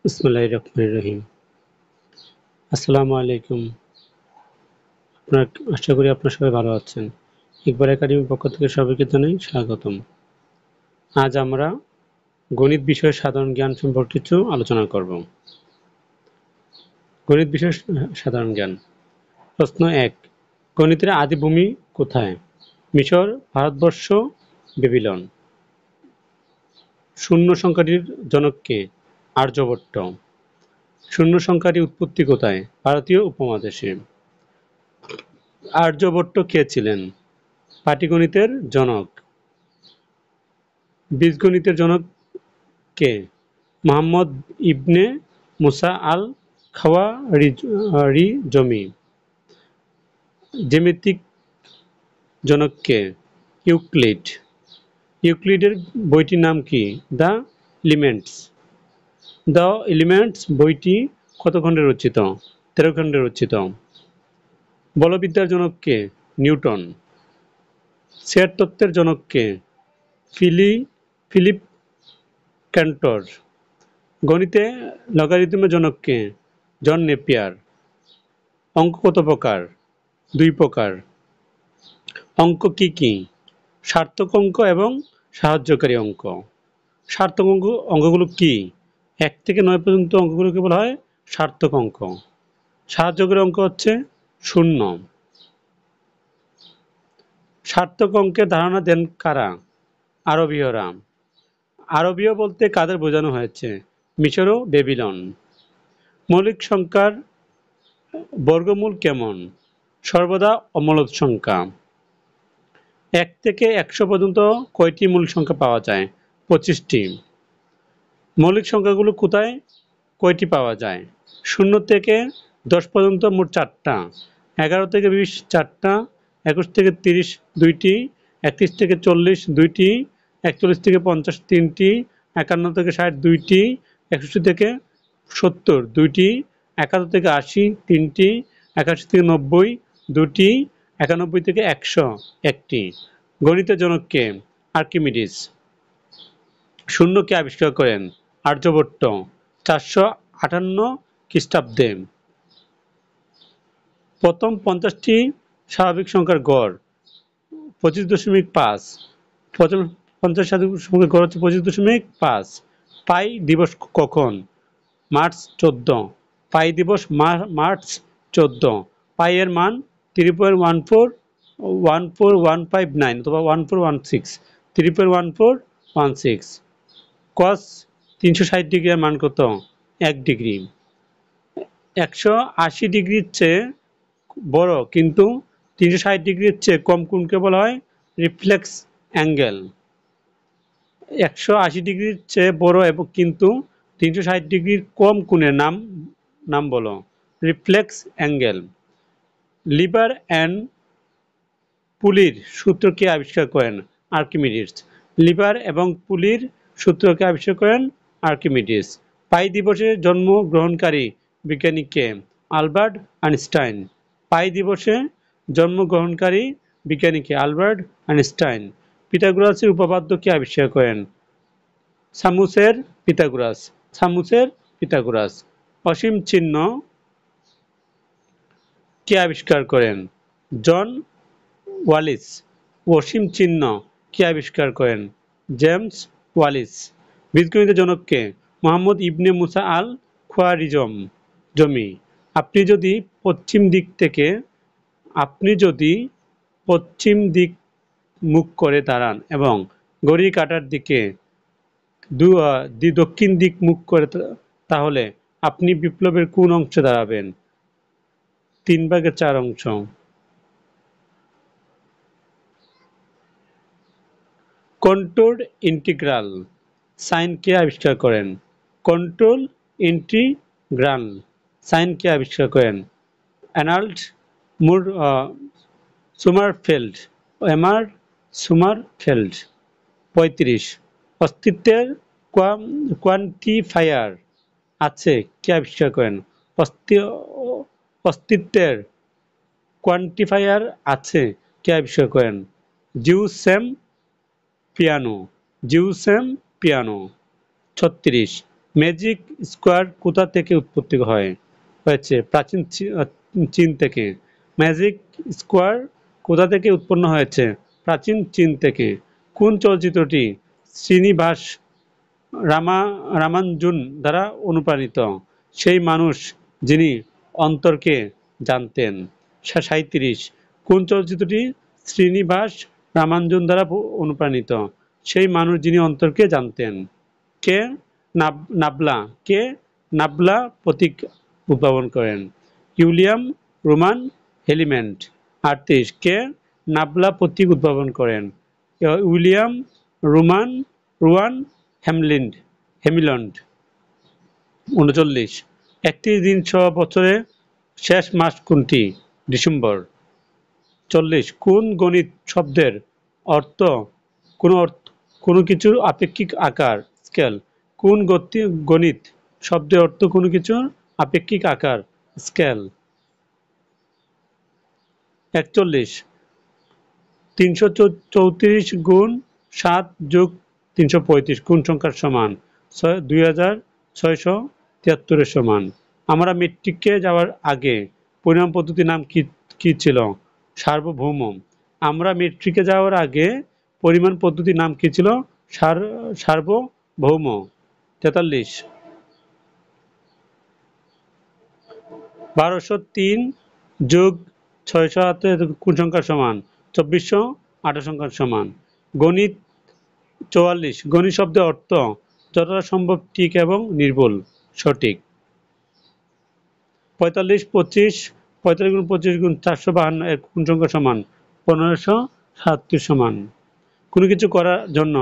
বিসমিল্লাহির রহমানির রহিম। আসসালামু আলাইকুম। আপনার আশা করি আপনারা সবাই ভালো আছেন। ইকবাল একাডেমির পক্ষ থেকে সবাইকে জানাই স্বাগতম। আজ আমরা গণিত বিষয়ের সাধারণ জ্ঞান সম্পর্কে কিছু আলোচনা করব। গণিত বিষয়ের সাধারণ জ্ঞান। প্রশ্ন ১, গণিতের আদিভূমি কোথায়? মিশর, ভারতবর্ষ, বেবিলন। শূন্য সংখ্যাটির জনক কে? আর্যভট্ট। শূন্য সংখ্যাটির উৎপত্তি কোথায়? ভারতীয় উপমহাদেশে। আর্যভট্ট কে ছিলেন? পাটিগণিতের জনক। বীজগণিতের জনক কে? মুহাম্মদ ইবনে মুসা আল খাওয়ারিজমি। জ্যামিতিক জনক কে? ইউক্লিড। ইউক্লিডের বইটির নাম কি? The elements. দ্য এলিমেন্টস বইটি কত খণ্ডে রচিত? 13 খণ্ডে রচিত। বলবিদ্যার জনক কে? নিউটন। সেট তত্ত্বের জনক কে? ফিলিপ ক্যান্টর। গণিতে লগারিদমের জনক কে? জন নেপিয়ার। অঙ্ক কত প্রকার? 2 প্রকার। অঙ্ক কি কি? সার্থক অঙ্ক এবং সাহায্যকারী অঙ্ক। সার্থক অঙ্কগুলো কি? 1 থেকে 9 পর্যন্ত অঙ্কগুলোকে বলা হয় সার্থক অঙ্ক। সাহায্যকারী অঙ্ক হচ্ছে 0। সার্থক অঙ্কের ধারণা দেন কারা? আরবীয়রা। আরবীয় বলতে কাদের বোঝানো হয়েছে? মিশর ও বেবিলন। মৌলিক সংখ্যার বর্গমূল কেমন? সর্বদা অমূলদ সংখ্যা। 1 থেকে 100 পর্যন্ত কয়টি মূল সংখ্যা পাওয়া যায়? 25টি। মৌলিক সংখ্যাগুলো কোথায় কয়টি পাওয়া যায়? 0 থেকে 10 পর্যন্ত মোট 4টা। 11 থেকে 20 4টা। 21 থেকে 30 2টি। 31 থেকে 40 2টি। 41 থেকে 50 3টি। 51 থেকে 60 2টি। 61 থেকে 70 2টি। 71 থেকে 80 3টি। 81 থেকে 90 2টি। 91 থেকে 100 1টি। গণিতের জনক কে? আর্কিমিডিস। শূন্য কে আবিষ্কার করেন? আর্যভট্ট 458 খ্রিস্টাব্দে। প্রথম 50টি স্বাভাবিক সংখ্যার গড় 25.5। প্রথম 50 স্বাভাবিক সংখ্যার গড় হচ্ছে 25.5। পাই দিবস কখন? মার্চ 14। পাই দিবস মার্চ 14। পাই এর মান 3.1414159 অথবা 1416। 3.1416। কস 360 ডিগ্রি এর মান কত? 1 ডিগ্রি। 180 ডিগ্রির চেয়ে বড় কিন্তু 360 ডিগ্রির চেয়ে কম কোণকে বলা হয় রিফ্লেক্স অ্যাঙ্গেল। 180 ডিগ্রির চেয়ে বড় এবং কিন্তু 360 ডিগ্রির কম কোণের নাম বলো। Reflex angle. লিবার অ্যান্ড পুলির সূত্র কে আবিষ্কার করেন? আর্কিমিডিস। লিবার এবং পুলির সূত্রকে আবিষ্কার করেন আর্কিমিডিস। পাই দিবসে জন্মগ্রহণকারী বিজ্ঞানী কে? Albert Einstein. পাই দিবসে জন্মগ্রহণকারী বিজ্ঞানী কে? Albert Einstein. পিথাগোরাসের উপপাদ্য কে আবিষ্কার করেন? সামুসের পিথাগোরাস। সামুসের পিথাগোরাস। অসীম চিহ্ন কে আবিষ্কার করেন? জন ওয়ালিস। অসীম চিহ্ন কে আবিষ্কার করেন? James Wallis. বীজগণিতের জনক কে? মুহাম্মদ ইবনে মুসা আল খাওয়ারিজমি। আপনি যদি পশ্চিম দিক মুখ করে দাঁড়ান এবং ঘড়ির কাঁটার দিকে দক্ষিণ দিক মুখ করে তাহলে আপনি বিপ্লবের কোন অংশে দাঁড়াবেন? 3/4 অংশ। কন্ট্রোল ইন্টিগ্রাল সাইন কে আবিষ্কার করেন? কন্ট্রোল ইন্টিগ্রাল সাইন কে আবিষ্কার করেন? অ্যার্নল্ড সোমারফেল্ড। সোমারফেল্ড। 35। অস্তিত্বের কোয়ান্টিফায়ার আছে কে আবিষ্কার করেন? অস্তিত্বের কোয়ান্টিফায়ার আছে কে আবিষ্কার করেন? জিউসেম পিয়ানো। জিউসেম পিয়ানো। 36। ম্যাজিক স্কোয়ার কোথা থেকে উৎপত্তি হয়েছে? প্রাচীন চীন থেকে। ম্যাজিক স্কোয়ার কোথা থেকে উৎপন্ন হয়েছে? প্রাচীন চীন থেকে। কোন চলচ্চিত্রটি শ্রীনিবাস রামানুজন দ্বারা অনুপ্রাণিত? সেই মানুষ যিনি অন্তরকে জানতেন। 37। কোন চলচ্চিত্রটি শ্রীনিবাস রামানুজন দ্বারা অনুপ্রাণিত? সেই মানুষ যিনি অন্তরকে জানতেন। কে নাবলা কে নাবলা প্রতীক উদ্ভাবন করেন? William Roman হেলিম্যান। 38। কে নাবলা প্রতীক উদ্ভাবন করেন? William Rowan Hamilton. 39। 31 দিন সহ বছরের শেষ মাস কোনটি? ডিসেম্বর। 40। কোন গণিত শব্দের অর্থ কোনো কিছুর আপেক্ষিক আকার, স্কেল? কোন গণিত শব্দের অর্থ কোনো কিছুর আপেক্ষিক আকার, স্কেল? 41। 334 গুণ 7 যোগ 335 কোন সংখ্যার সমান? 2673 এর সমান। আমরা মেট্রিকে যাওয়ার আগে পরিমাপ পদ্ধতির নাম কি ছিল? সার্বভৌম। আমরা মেট্রিকে যাওয়ার আগে পরিমাণ পদ্ধতির নাম কি ছিল? সার্বভৌম। 43। 1203 যোগ 678 কোন সংখ্যার সমান? 2428 সংখ্যার সমান। গণিত। 44। গণিত শব্দের অর্থ যতটা সম্ভব ঠিক এবং নির্ভুল, সঠিক। 45। 25 45 গুণ 25 গুণ 452 এর কোন সংখ্যার সমান? 1537 সমান। কোনো কিছু করার জন্য